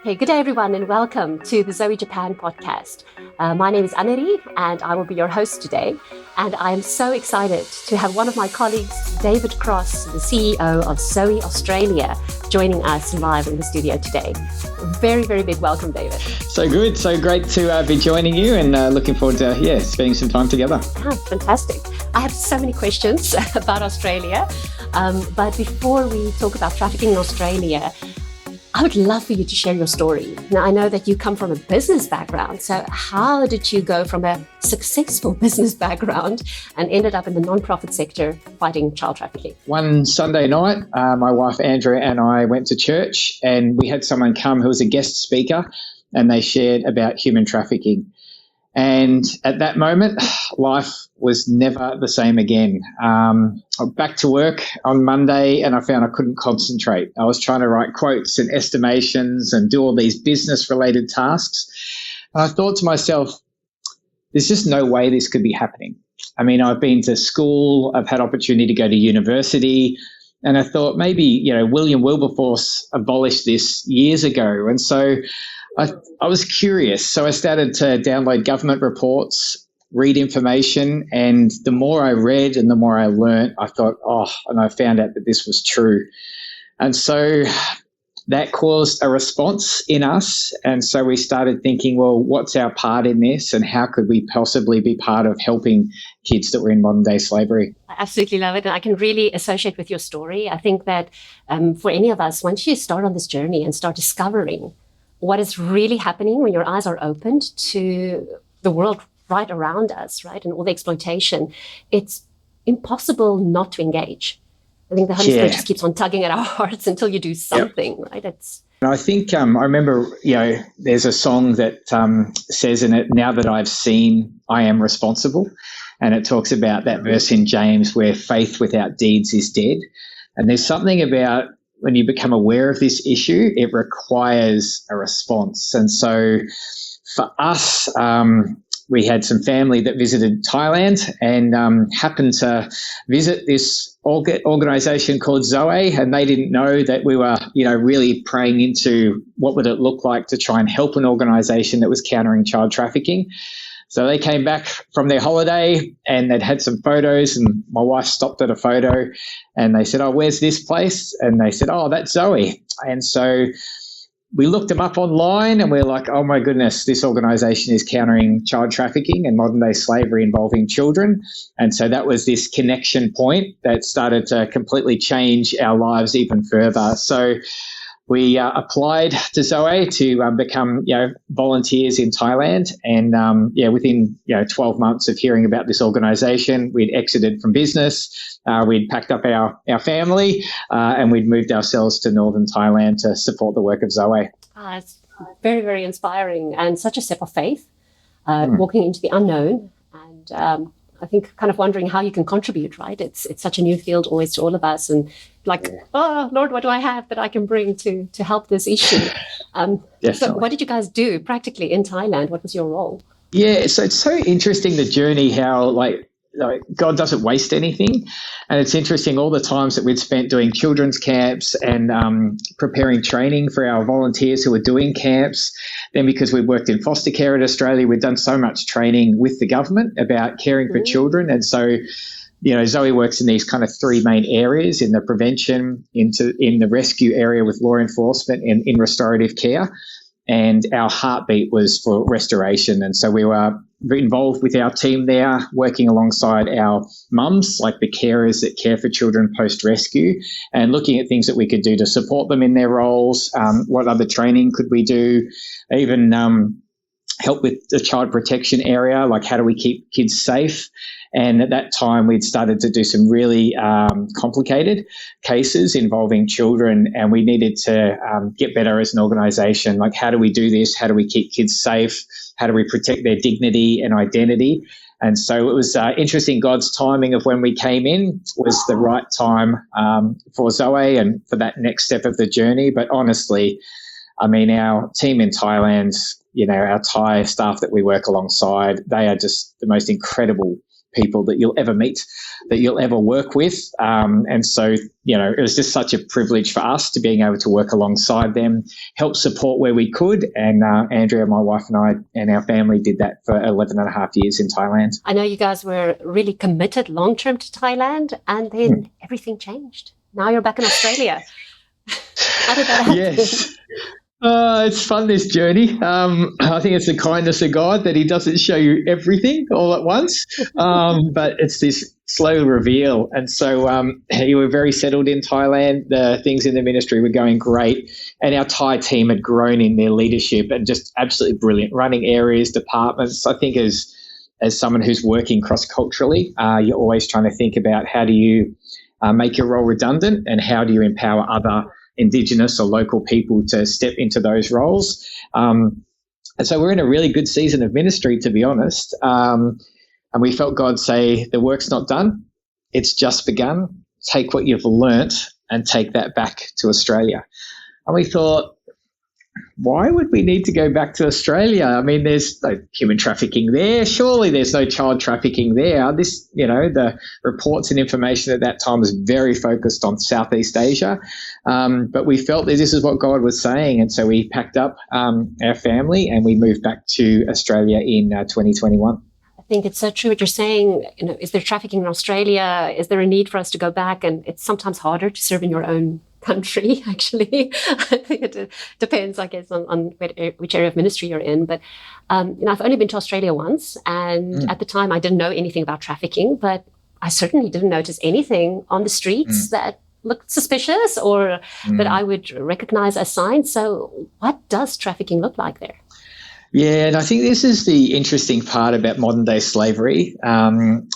Hey, good day, everyone, and welcome to the ZOE Japan podcast. My name is Aneri, and I will be your host today. And I am so excited to have one of my colleagues, David Cross, the CEO of ZOE Australia, joining us live in the studio today. Very, very big welcome, David. So good. So great to be joining you and looking forward to, spending some time together. Oh, fantastic. I have so many questions about Australia. But before we talk about trafficking in Australia, I would love for you to share your story. Now, I know that you come from a business background. So how did you go from a successful business background and ended up in the nonprofit sector fighting child trafficking? One Sunday night, my wife, Andrea, and I went to church and we had someone come who was a guest speaker and they shared about human trafficking. And at that moment, life was never the same again. I was back to work on Monday and I found I couldn't concentrate. I was trying to write quotes and estimations and do all these business-related tasks. And I thought to myself, there's just no way this could be happening. I mean, I've been to school, I've had opportunity to go to university, and I thought maybe, William Wilberforce abolished this years ago. And so I was curious, so I started to download government reports, read information, and the more I read and the more I learnt, I thought, and I found out that this was true. And so that caused a response in us, and so we started thinking, well, what's our part in this and how could we possibly be part of helping kids that were in modern-day slavery? I absolutely love it, and I can really associate with your story. I think that for any of us, once you start on this journey and start discovering what is really happening when your eyes are opened to the world right around us, right, and all the exploitation, it's impossible not to engage. I think the Holy Spirit just keeps on tugging at our hearts until you do something, right? I think I remember, there's a song that says in it, now that I've seen, I am responsible. And it talks about that verse in James where faith without deeds is dead. And there's something about when you become aware of this issue, it requires a response. And so for us, we had some family that visited Thailand and happened to visit this organisation called ZOE, and they didn't know that we were, really praying into what would it look like to try and help an organisation that was countering child trafficking. So they came back from their holiday and they'd had some photos, and my wife stopped at a photo and they said, where's this place? And they said, that's ZOE. And so we looked them up online and we're like, oh my goodness, this organisation is countering child trafficking and modern day slavery involving children. And so that was this connection point that started to completely change our lives even further. So we applied to ZOE to become, volunteers in Thailand. And, within, 12 months of hearing about this organisation, we'd exited from business. We'd packed up our family and we'd moved ourselves to northern Thailand to support the work of ZOE. It's very, very inspiring and such a step of faith, walking into the unknown. And I think kind of wondering how you can contribute, right? It's such a new field always to all of us. And Lord, what do I have that I can bring to help this issue? So what did you guys do practically in Thailand? What was your role? Yeah, so it's so interesting, the journey, how God doesn't waste anything. And it's interesting all the times that we'd spent doing children's camps and preparing training for our volunteers who were doing camps. Then because we worked in foster care in Australia, we'd done so much training with the government about caring for children. And so, ZOE works in these kind of three main areas: in the prevention, in the rescue area with law enforcement, and in restorative care. And our heartbeat was for restoration. And so we were involved with our team there, working alongside our mums, like the carers that care for children post-rescue, and looking at things that we could do to support them in their roles. What other training could we do? Even help with the child protection area, like how do we keep kids safe? And at that time, we'd started to do some really complicated cases involving children, and we needed to get better as an organisation. Like, how do we do this? How do we keep kids safe? How do we protect their dignity and identity? And so it was interesting. God's timing of when we came in was the right time for ZOE and for that next step of the journey. But honestly, I mean, our team in Thailand, our Thai staff that we work alongside, they are just the most incredible people that you'll ever meet, that you'll ever work with. And so, it was just such a privilege for us to being able to work alongside them, help support where we could. And Andrea, my wife, and I and our family did that for 11 and a half years in Thailand. I know you guys were really committed long-term to Thailand, and then everything changed. Now you're back in Australia. How did that happen? Yes. It's fun, this journey. I think it's the kindness of God that he doesn't show you everything all at once, but it's this slow reveal. And so you were very settled in Thailand. The things in the ministry were going great, and our Thai team had grown in their leadership and just absolutely brilliant, running areas, departments. I think as someone who's working cross-culturally, you're always trying to think about how do you make your role redundant and how do you empower other Indigenous or local people to step into those roles. And so we're in a really good season of ministry, to be honest. And we felt God say, the work's not done. It's just begun. Take what you've learnt and take that back to Australia. And we thought, why would we need to go back to Australia? I mean, there's no human trafficking there. Surely there's no child trafficking there. The reports and information at that time was very focused on Southeast Asia. But we felt that this is what God was saying. And so we packed up our family and we moved back to Australia in 2021. I think it's so true what you're saying. Is there trafficking in Australia? Is there a need for us to go back? And it's sometimes harder to serve in your own country, actually. I think it depends, I guess, on which area of ministry you're in. But, I've only been to Australia once. And at the time, I didn't know anything about trafficking, but I certainly didn't notice anything on the streets that looked suspicious or that I would recognize as signs. So what does trafficking look like there? Yeah, and I think this is the interesting part about modern day slavery,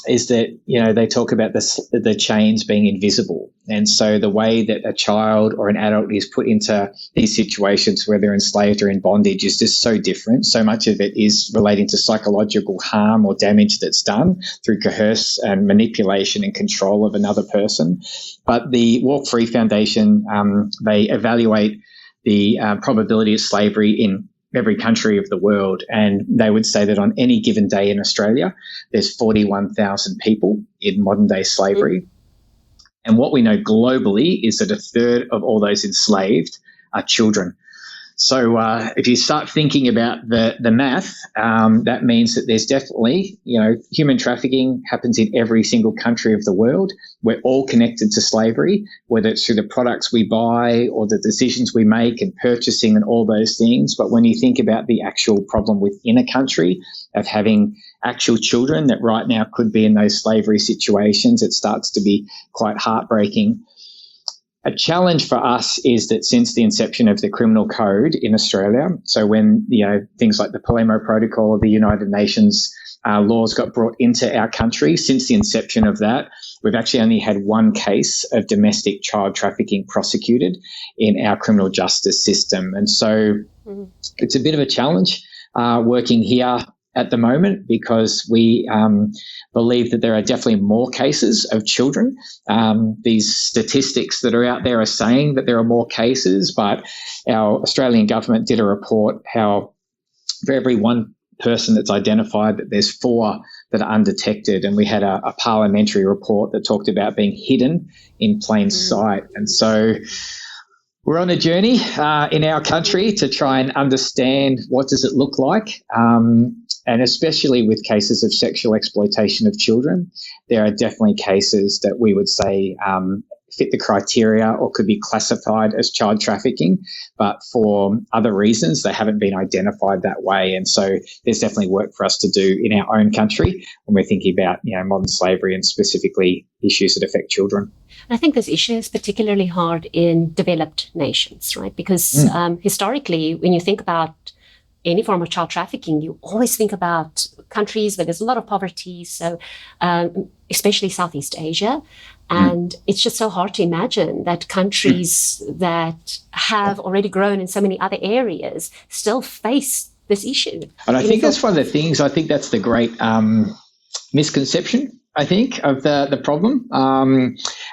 is that, they talk about the chains being invisible. And so the way that a child or an adult is put into these situations where they're enslaved or in bondage is just so different. So much of it is relating to psychological harm or damage that's done through coerce and manipulation and control of another person. But the Walk Free Foundation, they evaluate the probability of slavery in every country of the world. And they would say that on any given day in Australia, there's 41,000 people in modern day slavery. And what we know globally is that a third of all those enslaved are children. So if you start thinking about the math, that means that there's definitely, human trafficking happens in every single country of the world. We're all connected to slavery, whether it's through the products we buy or the decisions we make and purchasing and all those things. But when you think about the actual problem within a country of having actual children that right now could be in those slavery situations, it starts to be quite heartbreaking. A challenge for us is that since the inception of the criminal code in Australia, so when things like the Palermo Protocol or the United Nations laws got brought into our country, since the inception of that, we've actually only had one case of domestic child trafficking prosecuted in our criminal justice system. And so it's a bit of a challenge working here at the moment, because we believe that there are definitely more cases of children. These statistics that are out there are saying that there are more cases, but our Australian government did a report how for every one person that's identified, that there's 4 that are undetected. And we had a parliamentary report that talked about being hidden in plain sight. And so we're on a journey in our country to try and understand what does it look like. And especially with cases of sexual exploitation of children, there are definitely cases that we would say fit the criteria or could be classified as child trafficking, but for other reasons, they haven't been identified that way. And so there's definitely work for us to do in our own country when we're thinking about, modern slavery and specifically issues that affect children. I think this issue is particularly hard in developed nations, right? Because historically, when you think about any form of child trafficking, you always think about countries where there's a lot of poverty, so especially Southeast Asia. And it's just so hard to imagine that countries that have already grown in so many other areas still face this issue. And I think that's one of the things, I think that's the great misconception, I think, of the problem.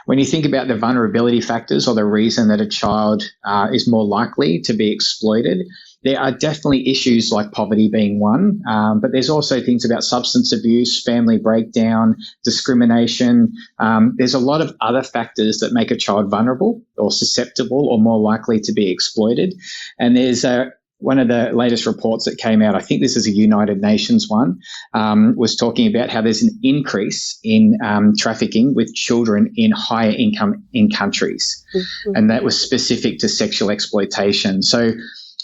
When you think about the vulnerability factors or the reason that a child is more likely to be exploited, there are definitely issues like poverty being one, but there's also things about substance abuse, family breakdown, discrimination. There's a lot of other factors that make a child vulnerable or susceptible or more likely to be exploited. And there's one of the latest reports that came out, I think this is a United Nations one, was talking about how there's an increase in trafficking with children in higher income in countries. Mm-hmm. And that was specific to sexual exploitation. So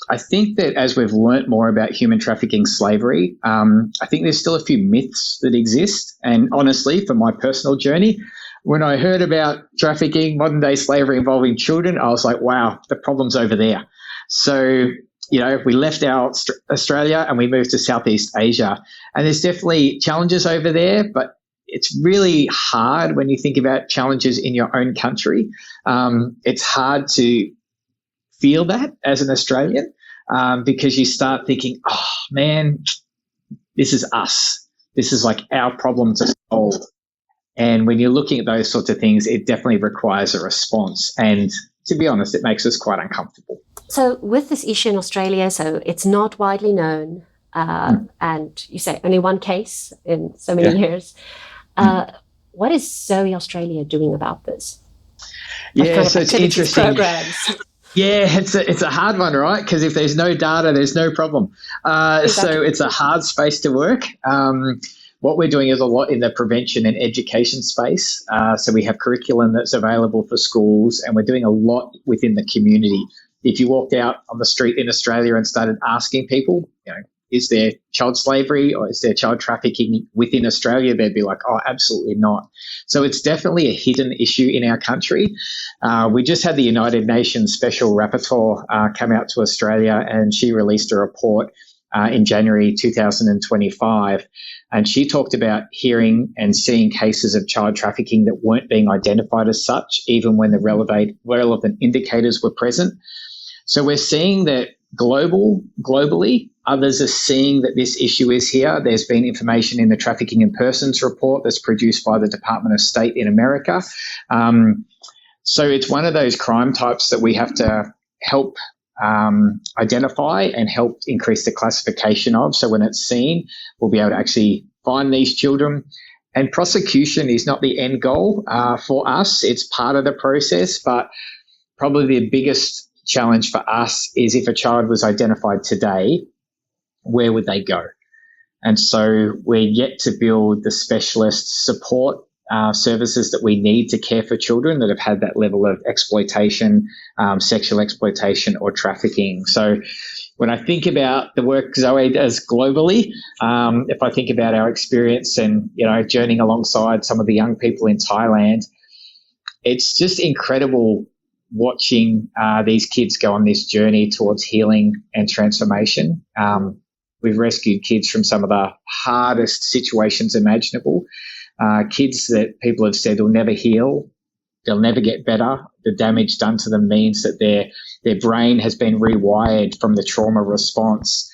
I think that as we've learnt more about human trafficking slavery, I think there's still a few myths that exist. And honestly, for my personal journey, when I heard about trafficking, modern day slavery involving children, I was like, wow, the problem's over there. So, we left our Australia and we moved to Southeast Asia. And there's definitely challenges over there, but it's really hard when you think about challenges in your own country. It's hard to feel that as an Australian because you start thinking, oh, man, this is us. This is like our problem to solve. And when you're looking at those sorts of things, it definitely requires a response. And to be honest, it makes us quite uncomfortable. So with this issue in Australia, so it's not widely known, and you say only one case in so many years. What is ZOE Australia doing about this? So it's interesting. Programs? Yeah, it's a hard one, right? Because if there's no data, there's no problem. Exactly. So it's a hard space to work. What we're doing is a lot in the prevention and education space. So we have curriculum that's available for schools, and we're doing a lot within the community. If you walked out on the street in Australia and started asking people, is there child slavery or is there child trafficking within Australia, they'd be like, oh, absolutely not. So it's definitely a hidden issue in our country. We just had the United Nations Special Rapporteur come out to Australia, and she released a report in January 2025. And she talked about hearing and seeing cases of child trafficking that weren't being identified as such, even when the relevant indicators were present. So we're seeing that globally, others are seeing that this issue is here. There's been information in the Trafficking in Persons report that's produced by the Department of State in America. So it's one of those crime types that we have to help identify and help increase the classification of. So when it's seen, we'll be able to actually find these children. And prosecution is not the end goal for us. It's part of the process, but probably the biggest challenge for us is if a child was identified today, where would they go? And so we're yet to build the specialist support services that we need to care for children that have had that level of exploitation, sexual exploitation or trafficking. So when I think about the work ZOE does globally, if I think about our experience and, journeying alongside some of the young people in Thailand, it's just incredible watching these kids go on this journey towards healing and transformation. We've rescued kids from some of the hardest situations imaginable, kids that people have said will never heal, they'll never get better. The damage done to them means that their brain has been rewired from the trauma response.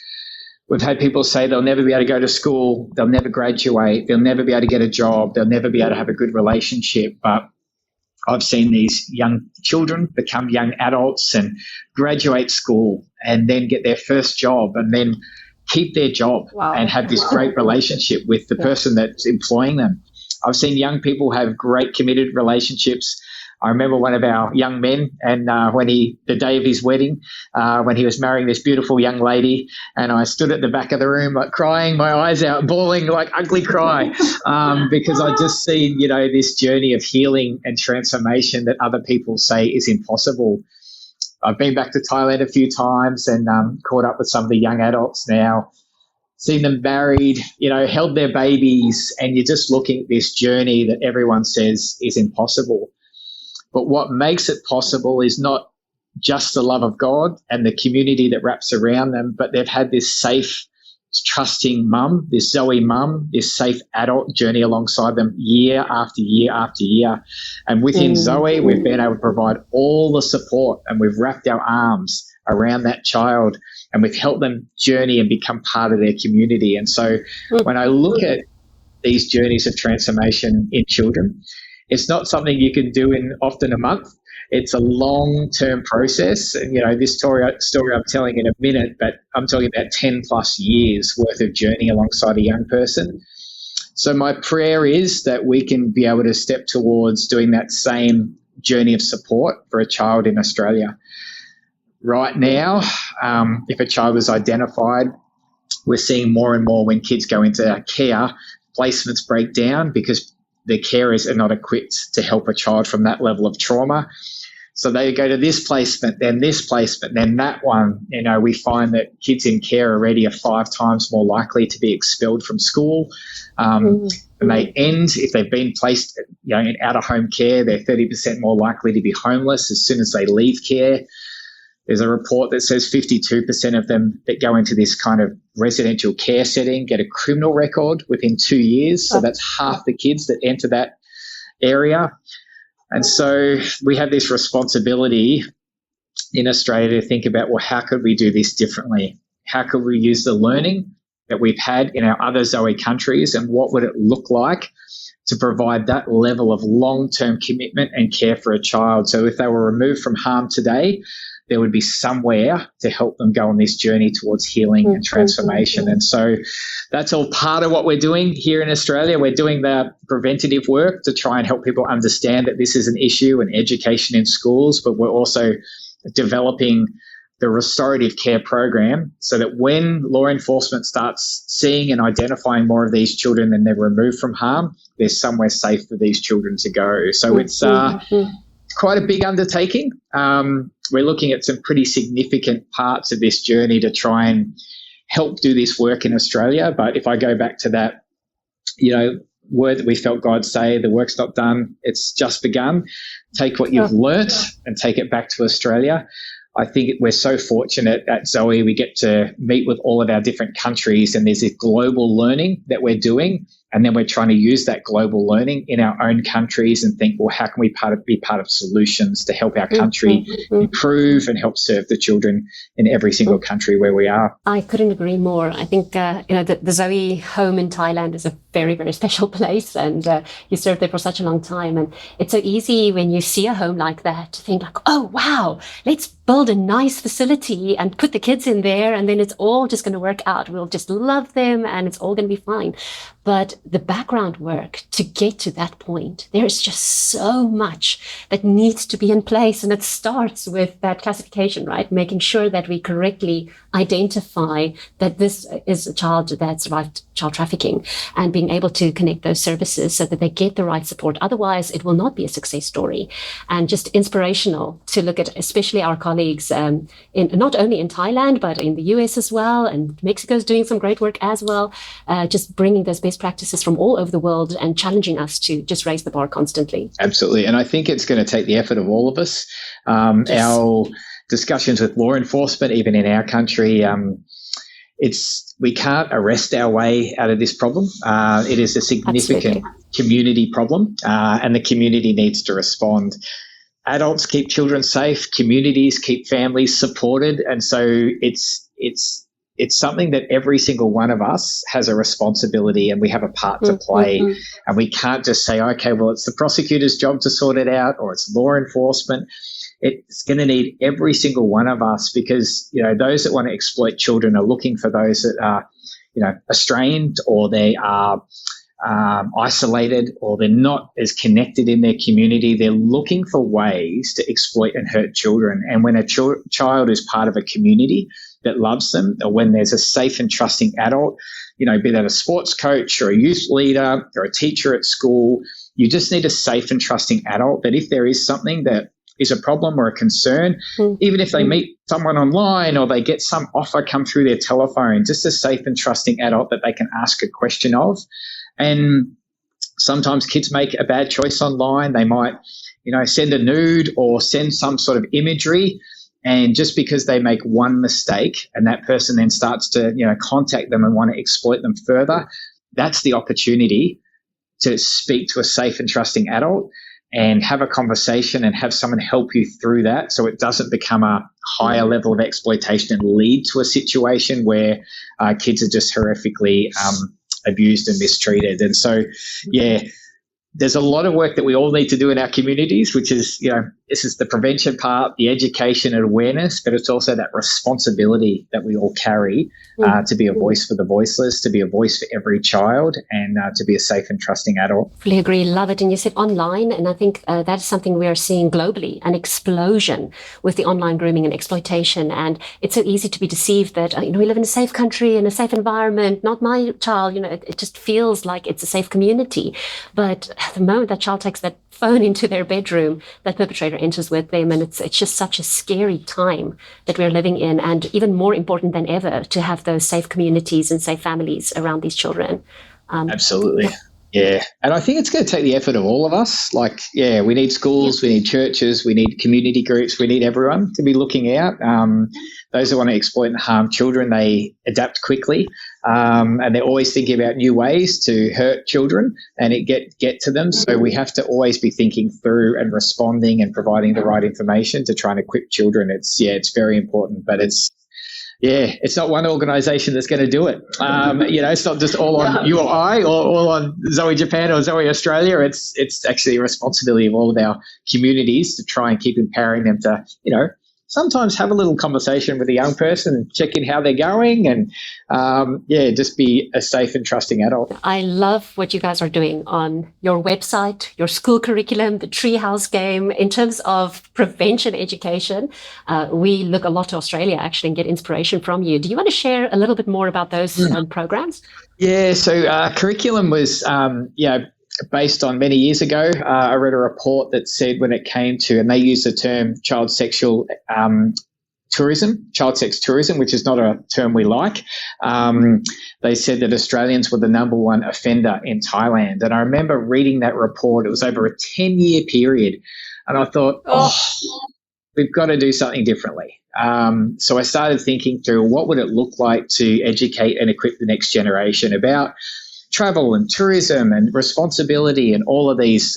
We've had people say they'll never be able to go to school, they'll never graduate, they'll never be able to get a job, they'll never be able to have a good relationship, but I've seen these young children become young adults and graduate school and then get their first job and then keep their job and have this great relationship with the person that's employing them. I've seen young people have great committed relationships. I remember one of our young men, and the day of his wedding, when he was marrying this beautiful young lady, and I stood at the back of the room, like crying my eyes out, bawling like ugly cry, because I just seen, this journey of healing and transformation that other people say is impossible. I've been back to Thailand a few times and caught up with some of the young adults now, seen them married, held their babies, and you're just looking at this journey that everyone says is impossible. But what makes it possible is not just the love of God and the community that wraps around them, but they've had this safe, trusting mum, this ZOE mum, this safe adult journey alongside them year after year after year. And within ZOE, we've been able to provide all the support, and we've wrapped our arms around that child, and we've helped them journey and become part of their community. And so when I look at these journeys of transformation in children, it's not something you can do in often a month. it's a long-term process. And, this story I'm telling in a minute, but I'm talking about 10 plus years worth of journey alongside a young person. So my prayer is that we can be able to step towards doing that same journey of support for a child in Australia. Right now, if a child is identified, we're seeing more and more when kids go into care, placements break down because the carers are not equipped to help a child from that level of trauma. So they go to this placement, then that one. We find that kids in care already are 5 times more likely to be expelled from school. And they end, if they've been placed in out-of-home care, they're 30% more likely to be homeless as soon as they leave care. There's a report that says 52% of them that go into this kind of residential care setting get a criminal record within 2 years. So that's half the kids that enter that area. And so we have this responsibility in Australia to think about, well, how could we do this differently? How could we use the learning that we've had in our other ZOE countries, and what would it look like to provide that level of long-term commitment and care for a child? So if they were removed from harm today, there would be somewhere to help them go on this journey towards healing and transformation. And so that's all part of what we're doing here in Australia. We're doing the preventative work to try and help people understand that this is an issue and education in schools, but we're also developing the restorative care program so that when law enforcement starts seeing and identifying more of these children and they're removed from harm, there's somewhere safe for these children to go. So it's quite a big undertaking. We're looking at some pretty significant parts of this journey to try and help do this work in Australia. But if I go back to that, word that we felt God say, the work's not done, it's just begun. Take what you've learnt and take it back to Australia. I think we're so fortunate at ZOE. We get to meet with all of our different countries, and there's this global learning that we're doing. And then we're trying to use that global learning in our own countries and think, well, how can we be part of solutions to help our country improve and help serve the children in every single country where we are? I couldn't agree more. I think, the ZOE home in Thailand is a very, very special place, and you served there for such a long time. And it's so easy when you see a home like that to think like, oh, wow, let's build a nice facility and put the kids in there, and then it's all just going to work out. We'll just love them and it's all going to be fine. But the background work to get to that point, there's just so much that needs to be in place. And it starts with that classification, right? Making sure that we correctly identify that this is a child that survived child trafficking, and being able to connect those services so that they get the right support. Otherwise, it will not be a success story. And just inspirational to look at, especially our colleagues in not only in Thailand, but in the US as well. And Mexico's doing some great work as well, just bringing those best practices from all over the world and challenging us to just raise the bar constantly. Absolutely. And I think it's going to take the effort of all of us. Our discussions with law enforcement, even in our country, we can't arrest our way out of this problem. It is a significant community problem, and the community needs to respond. Adults keep children safe, communities keep families supported, and so it's something that every single one of us has a responsibility, and we have a part to play. And we can't just say, okay, well, it's the prosecutor's job to sort it out, or it's law enforcement. It's going to need every single one of us, because, those that want to exploit children are looking for those that are, estranged, or they are isolated, or they're not as connected in their community. They're looking for ways to exploit and hurt children. And when a child is part of a community that loves them, or when there's a safe and trusting adult, be that a sports coach or a youth leader or a teacher at school, you just need a safe and trusting adult that if there is something that is a problem or a concern, even if they meet someone online or they get some offer come through their telephone, just a safe and trusting adult that they can ask a question of. And sometimes kids make a bad choice online. They might, send a nude or send some sort of imagery. And just because they make one mistake and that person then starts to, contact them and want to exploit them further, that's the opportunity to speak to a safe and trusting adult and have a conversation and have someone help you through that, so it doesn't become a higher level of exploitation and lead to a situation where kids are just horrifically abused and mistreated. And so, there's a lot of work that we all need to do in our communities, which is, this is the prevention part, the education and awareness, but it's also that responsibility that we all carry to be a voice for the voiceless, to be a voice for every child, and to be a safe and trusting adult. Fully agree. Love it. And you said online, and I think that is something we are seeing globally, an explosion with the online grooming and exploitation. And it's so easy to be deceived that, we live in a safe country, in a safe environment, not my child, it just feels like it's a safe community. But the moment that child takes that phone into their bedroom, that perpetrator enters with them, and it's just such a scary time that we're living in, and even more important than ever to have those safe communities and safe families around these children. Absolutely. Yeah. And I think it's going to take the effort of all of us. We need schools, we need churches, we need community groups, we need everyone to be looking out. Those that want to exploit and harm children, they adapt quickly, and they're always thinking about new ways to hurt children and get to them. So we have to always be thinking through and responding and providing the right information to try and equip children. It's very important, but it's not one organisation that's going to do it. It's not just all on you or I, or all on ZOE Japan or ZOE Australia. It's actually a responsibility of all of our communities to try and keep empowering them to, sometimes have a little conversation with a young person and check in how they're going, and just be a safe and trusting adult. I love what you guys are doing on your website, your school curriculum, the Treehouse game. In terms of prevention education, we look a lot to Australia actually and get inspiration from you. Do you want to share a little bit more about those programs? Yeah, so curriculum was based on many years ago. I read a report that said when it came to, and they use the term child sexual tourism, child sex tourism, which is not a term we like. They said that Australians were the number one offender in Thailand. And I remember reading that report. It was over a 10-year period. And I thought, we've got to do something differently. So I started thinking through what would it look like to educate and equip the next generation about travel and tourism and responsibility and all of these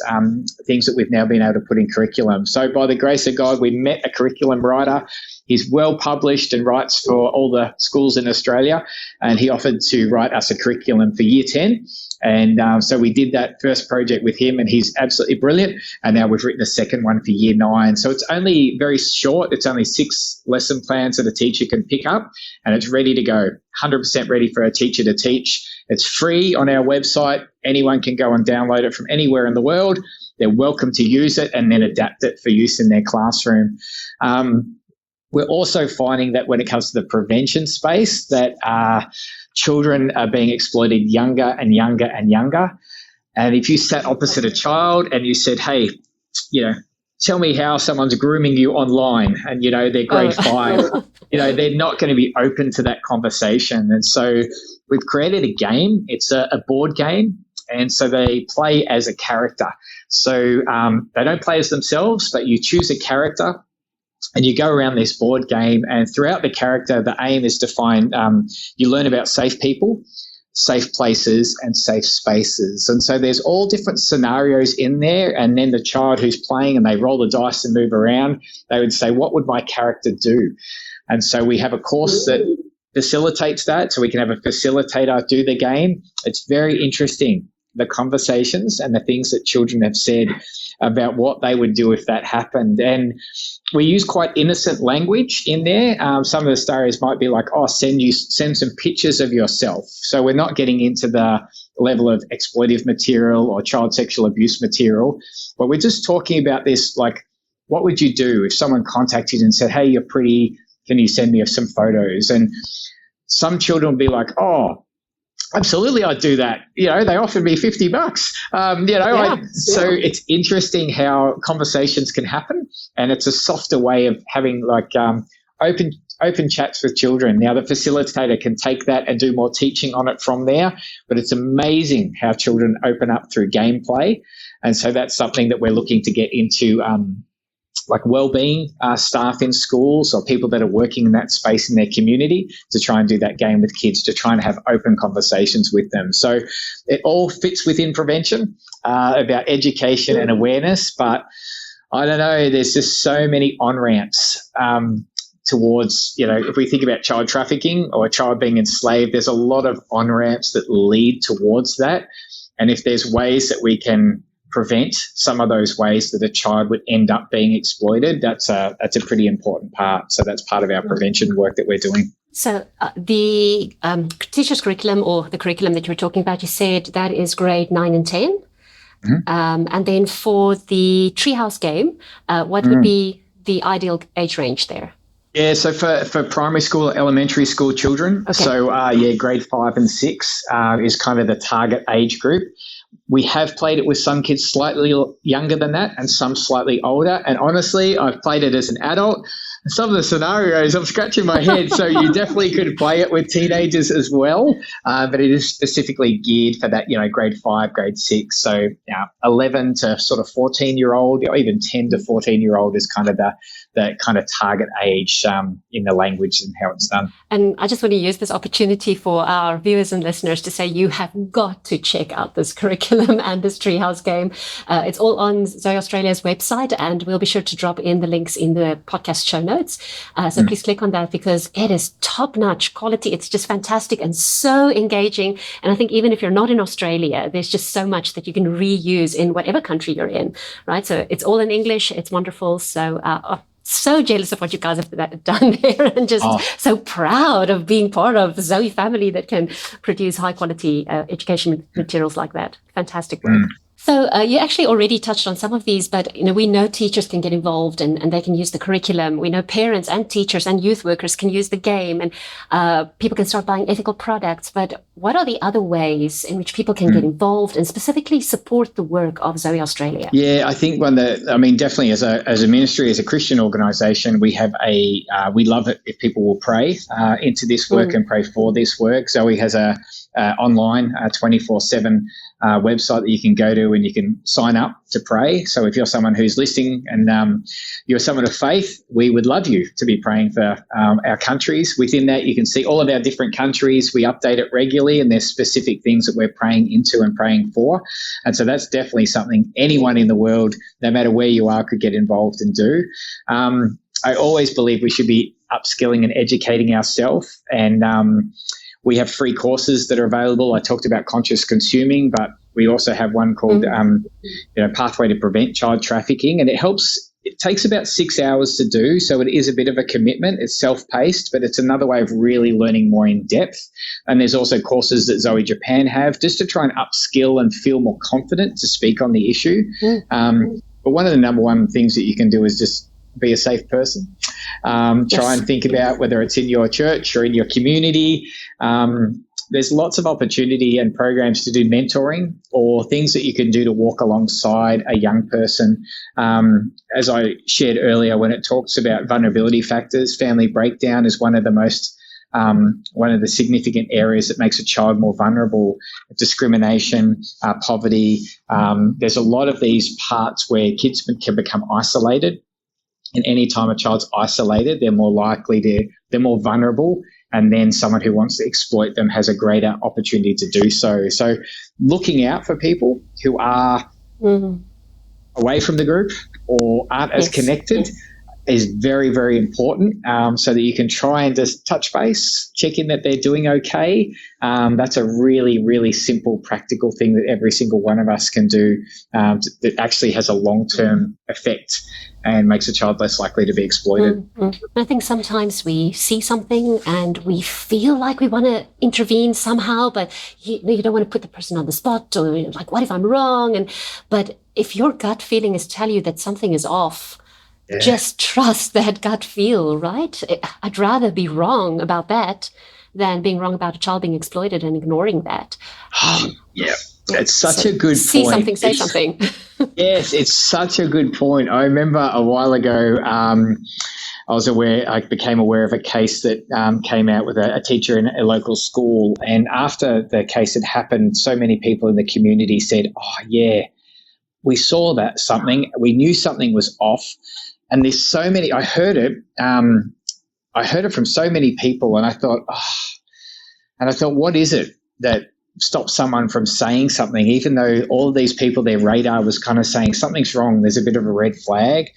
things that we've now been able to put in curriculum. So by the grace of God, we met a curriculum writer. He's well published and writes for all the schools in Australia, and he offered to write us a curriculum for Year 10. And so we did that first project with him, and he's absolutely brilliant. And now we've written a second one for Year 9. So it's only very short. It's only 6 lesson plans that a teacher can pick up, and it's ready to go, 100% ready for a teacher to teach. It's free on our website. Anyone can go and download it from anywhere in the world. They're welcome to use it and then adapt it for use in their classroom. We're also finding that when it comes to the prevention space, that children are being exploited younger and younger and younger. And if you sat opposite a child and you said, hey, tell me how someone's grooming you online, and, they're grade 5, they're not going to be open to that conversation. And so we've created a game. It's a board game. And so they play as a character. So they don't play as themselves, but you choose a character and you go around this board game. And throughout the character, the aim is to find, you learn about safe people, safe places, and safe spaces. And so there's all different scenarios in there. And then the child who's playing, and they roll the dice and move around, they would say, what would my character do? And so we have a course that facilitates that, so we can have a facilitator do the game. It's very interesting, the conversations and the things that children have said about what they would do if that happened. And we use quite innocent language in there. Some of the stories might be like, send some pictures of yourself. So we're not getting into the level of exploitive material or child sexual abuse material, but we're just talking about this, like, what would you do if someone contacted you and said, hey, you're pretty, can you send me some photos? And some children will be like, oh, absolutely, I'd do that. They offered me $50. So it's interesting how conversations can happen, and it's a softer way of having open chats with children. Now the facilitator can take that and do more teaching on it from there, but it's amazing how children open up through gameplay. And so that's something that we're looking to get into, like wellbeing staff in schools or people that are working in that space in their community, to try and do that game with kids, to try and have open conversations with them. So it all fits within prevention, about education and awareness. But I don't know, there's just so many on-ramps towards, if we think about child trafficking or a child being enslaved, there's a lot of on-ramps that lead towards that. And if there's ways that we can prevent some of those ways that a child would end up being exploited, that's a pretty important part. So that's part of our prevention work that we're doing. So the teacher's curriculum, or the curriculum that you were talking about, you said that is grade 9 and 10. And then for the treehouse game, what would be the ideal age range there? Yeah, so for primary school, elementary school children, so grade 5 and 6 is kind of the target age group. We have played it with some kids slightly younger than that and some slightly older. And honestly, I've played it as an adult. Some of the scenarios, I'm scratching my head. So you definitely could play it with teenagers as well, but it is specifically geared for that, grade 5, grade 6. So 11 to sort of 14-year-old, or even 10 to 14-year-old is kind of the kind of target age in the language and how it's done. And I just want to use this opportunity for our viewers and listeners to say you have got to check out this curriculum and this treehouse game. It's all on ZOE Australia's website, and we'll be sure to drop in the links in the podcast show notes. So please click on that, because it is top-notch quality. It's just fantastic and so engaging. And I think even if you're not in Australia, there's just so much that you can reuse in whatever country you're in, right? So it's all in English. It's wonderful. So so jealous of what you guys have done there, and just so proud of being part of the ZOE family that can produce high-quality education materials like that. Fantastic work. So you actually already touched on some of these, but we know teachers can get involved and they can use the curriculum. We know parents and teachers and youth workers can use the game, and people can start buying ethical products. But what are the other ways in which people can get involved and specifically support the work of ZOE Australia? Yeah, I think definitely as a ministry, as a Christian organisation, we have we love it if people will pray into this work and pray for this work. ZOE has a online 24/7 website that you can go to, and you can sign up to pray. So if you're someone who's listening and you're someone of faith, we would love you to be praying for our countries. Within that, you can see all of our different countries. We update it regularly, and there's specific things that we're praying into and praying for. And so that's definitely something anyone in the world, no matter where you are, could get involved and do. I always believe we should be upskilling and educating ourselves, and we have free courses that are available. I talked about conscious consuming, but we also have one called Pathway to Prevent Child Trafficking, and it takes about 6 hours to do, so it is a bit of a commitment. It's self-paced, but it's another way of really learning more in depth. And there's also courses that ZOE Japan have just to try and upskill and feel more confident to speak on the issue. But one of the number one things that you can do is just be a safe person. Try and think about whether it's in your church or in your community. There's lots of opportunity and programs to do mentoring or things that you can do to walk alongside a young person. As I shared earlier, when it talks about vulnerability factors, family breakdown is one of the significant areas that makes a child more vulnerable. Discrimination, poverty. There's a lot of these parts where kids can become isolated. And any time a child's isolated, they're more vulnerable, and then someone who wants to exploit them has a greater opportunity to do so. So looking out for people who are away from the group or aren't as connected is very, very important, so that you can try and just touch base, check in that they're doing okay. That's a really, really simple, practical thing that every single one of us can do that actually has a long-term effect and makes a child less likely to be exploited. I think sometimes we see something and we feel like we want to intervene somehow, but you don't want to put the person on the spot, or like, what if I'm wrong? But if your gut feeling is tell you that something is off, just trust that gut feel, right? I'd rather be wrong about that than being wrong about a child being exploited and ignoring that. It's such a good point. See something, say something. Yes, it's such a good point. I remember a while ago, I became aware of a case that came out with a teacher in a local school. And after the case had happened, so many people in the community said, we saw that something, we knew something was off. And there's so many, I heard it from so many people, and I thought, what is it that stops someone from saying something, even though all of these people, their radar was kind of saying something's wrong, there's a bit of a red flag.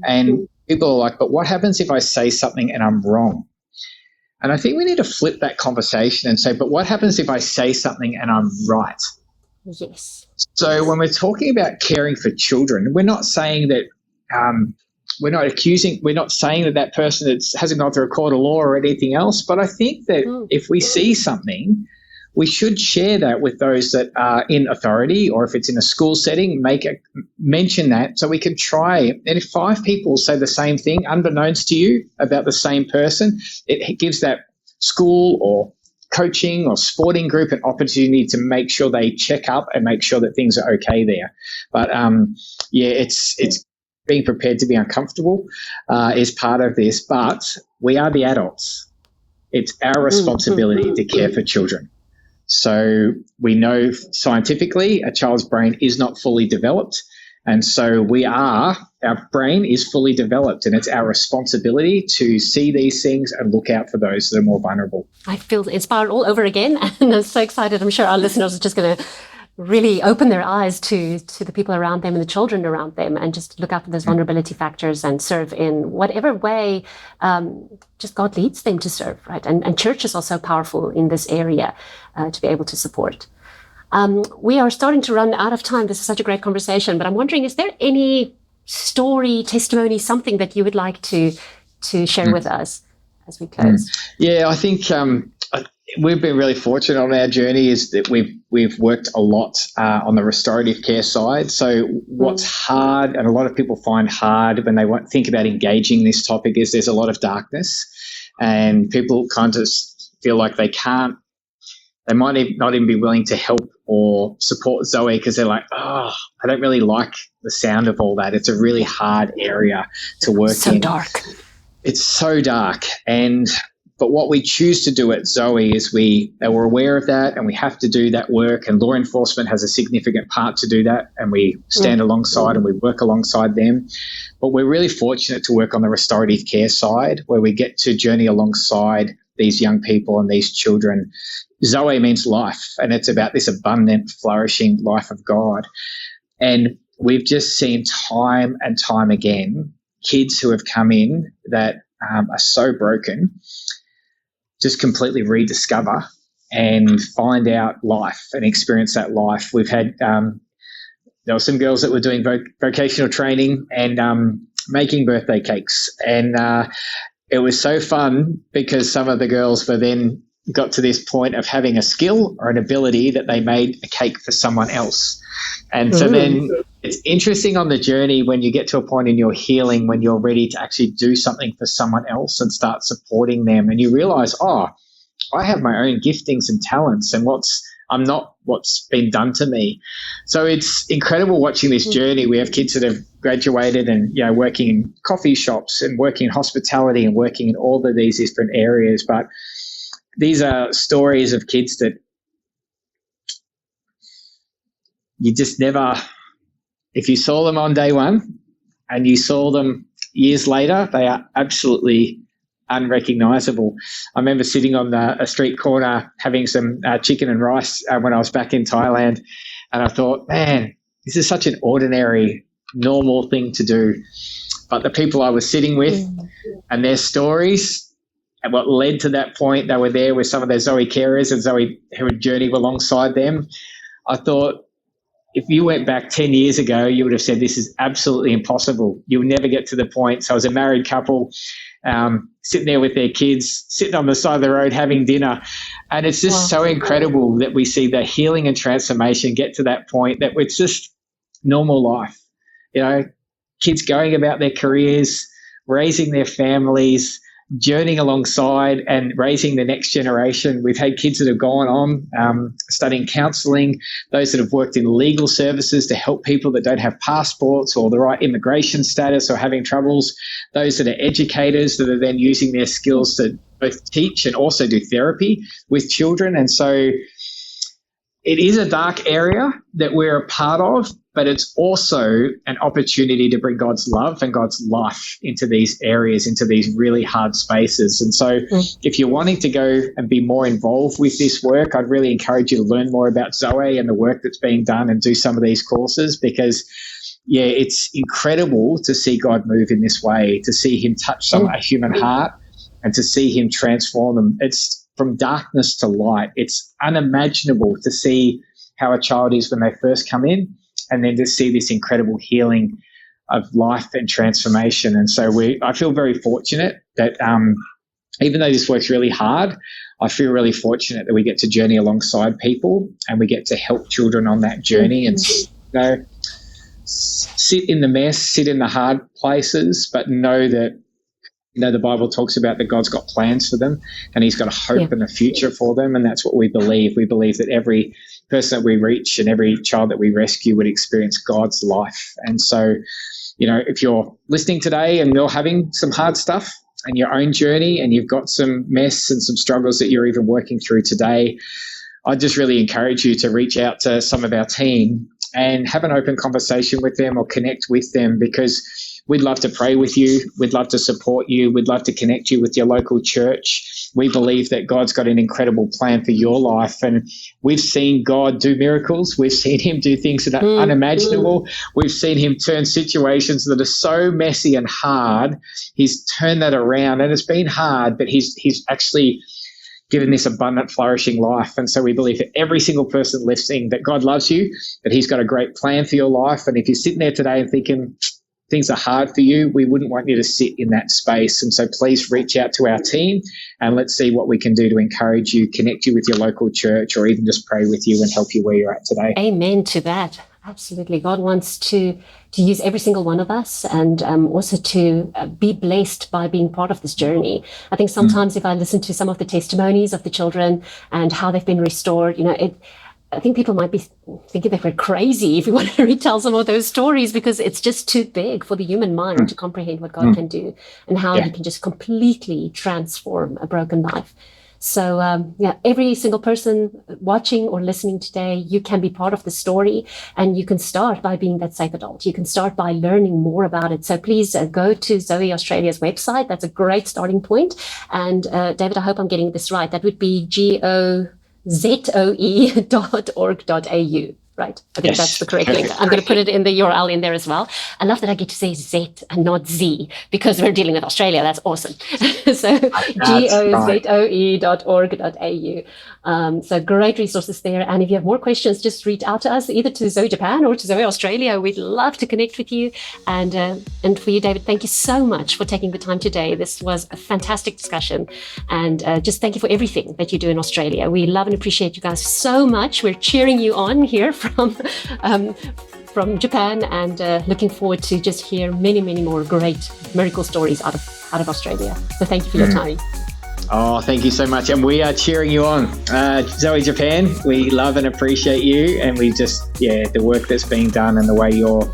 And people are like, but what happens if I say something and I'm wrong? And I think we need to flip that conversation and say, but what happens if I say something and I'm right? Yes. So when we're talking about caring for children, we're not saying that we're not saying that that person hasn't gone through a court of law or anything else. But I think that Mm. if we see something, we should share that with those that are in authority, or if it's in a school setting, mention that so we can try. And if 5 people say the same thing, unbeknownst to you, about the same person, it gives that school or coaching or sporting group an opportunity to make sure they check up and make sure that things are okay there. But it's being prepared to be uncomfortable is part of this, but we are the adults. It's our responsibility to care for children. So we know scientifically a child's brain is not fully developed. And so our brain is fully developed, and it's our responsibility to see these things and look out for those that are more vulnerable. I feel inspired all over again, and I'm so excited. I'm sure our listeners are just going to really open their eyes to the people around them and the children around them, and just look after those vulnerability factors and serve in whatever way just God leads them to serve, right? And churches are so powerful in this area to be able to support. We are starting to run out of time. This is such a great conversation, but I'm wondering, is there any story, testimony, something that you would like to share with us as we close? Yeah, I think we've been really fortunate on our journey is that we've worked a lot on the restorative care side. So what's hard, and a lot of people find hard when they think about engaging this topic, is there's a lot of darkness, and people kind of feel like they might not even be willing to help or support ZOE because they're like, I don't really like the sound of all that. It's a really hard area to work in. So dark. It's so dark. But what we choose to do at ZOE is we're aware of that, and we have to do that work, and law enforcement has a significant part to do that, and we stand alongside and we work alongside them. But we're really fortunate to work on the restorative care side, where we get to journey alongside these young people and these children. ZOE means life, and it's about this abundant, flourishing life of God. And we've just seen time and time again kids who have come in that are so broken just completely rediscover and find out life and experience that life. We've had there were some girls that were doing vocational training and making birthday cakes, and it was so fun because some of the girls were then got to this point of having a skill or an ability that they made a cake for someone else. And so then it's interesting on the journey when you get to a point in your healing when you're ready to actually do something for someone else and start supporting them, and you realize, I have my own giftings and talents, and I'm not what's been done to me. So it's incredible watching this journey. We have kids that have graduated and working in coffee shops and working in hospitality and working in all of these different areas. But these are stories of kids that you just never, if you saw them on day one and you saw them years later, they are absolutely unrecognizable. I remember sitting on a street corner having some chicken and rice when I was back in Thailand, and I thought, man, this is such an ordinary, normal thing to do. But the people I was sitting with and their stories and what led to that point, they were there with some of their ZOE carers and ZOE who had journeyed alongside them. I thought, if you went back 10 years ago, you would have said this is absolutely impossible. You'll never get to the point. So I was a married couple sitting there with their kids, sitting on the side of the road having dinner. And it's just so incredible that we see the healing and transformation get to that point that it's just normal life. Kids going about their careers, raising their families, journeying alongside and raising the next generation. We've had kids that have gone on studying counselling, those that have worked in legal services to help people that don't have passports or the right immigration status or having troubles, those that are educators that are then using their skills to both teach and also do therapy with children. And so it is a dark area that we're a part of, but it's also an opportunity to bring God's love and God's life into these areas, into these really hard spaces. And so if you're wanting to go and be more involved with this work, I'd really encourage you to learn more about ZOE and the work that's being done and do some of these courses because, it's incredible to see God move in this way, to see him touch a human heart and to see him transform them. It's from darkness to light. It's unimaginable to see how a child is when they first come in, and then to see this incredible healing of life and transformation. And so I feel very fortunate that even though this work's really hard, I feel really fortunate that we get to journey alongside people and we get to help children on that journey and, sit in the mess, sit in the hard places, but know that, the Bible talks about that God's got plans for them and he's got a hope and a future for them. And that's what we believe. We believe that every person that we reach and every child that we rescue would experience God's life. And so, if you're listening today and you're having some hard stuff in your own journey and you've got some mess and some struggles that you're even working through today, I just really encourage you to reach out to some of our team and have an open conversation with them or connect with them, because we'd love to pray with you. We'd love to support you. We'd love to connect you with your local church. We believe that God's got an incredible plan for your life, and we've seen God do miracles. We've seen him do things that are unimaginable. We've seen him turn situations that are so messy and hard. He's turned that around, and it's been hard, but he's actually given this abundant, flourishing life. And so we believe that every single person listening, that God loves you, that he's got a great plan for your life. And if you're sitting there today and thinking things are hard for you, we wouldn't want you to sit in that space. And so please reach out to our team and let's see what we can do to encourage you, connect you with your local church, or even just pray with you and help you where you're at today. Amen to that. Absolutely. God wants to use every single one of us, and also to be blessed by being part of this journey. I think sometimes if I listen to some of the testimonies of the children and how they've been restored, I think people might be thinking that we're crazy if we want to retell some of those stories, because it's just too big for the human mind to comprehend what God can do and how he can just completely transform a broken life. So, every single person watching or listening today, you can be part of the story, and you can start by being that safe adult. You can start by learning more about it. So please go to ZOE Australia's website. That's a great starting point. And David, I hope I'm getting this right. That would be GOZOE.org.au. Right. I think that's the correct link. I'm going to put it in the URL in there as well. I love that I get to say Z and not Z, because we're dealing with Australia. That's awesome. So GOZOE.org.au. So great resources there. And if you have more questions, just reach out to us, either to ZOE Japan or to ZOE Australia. We'd love to connect with you. And for you, David, thank you so much for taking the time today. This was a fantastic discussion. And just thank you for everything that you do in Australia. We love and appreciate you guys so much. We're cheering you on here from Japan, and looking forward to just hear many, many more great miracle stories out of Australia. So thank you for your time. Oh, thank you so much. And we are cheering you on. ZOE Japan, we love and appreciate you. And we just, the work that's being done and the way you're,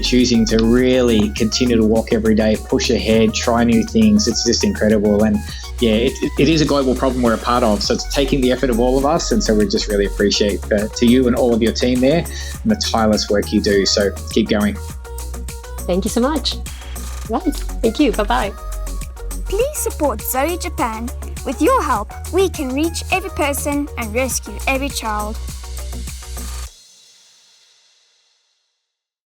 choosing to really continue to walk every day, push ahead, try new things. It's just incredible. And it is a global problem we're a part of. So it's taking the effort of all of us. And so we just really appreciate to you and all of your team there and the tireless work you do. So keep going. Thank you so much. Right. Thank you. Bye-bye. Please support ZOE Japan. With your help, we can reach every person and rescue every child.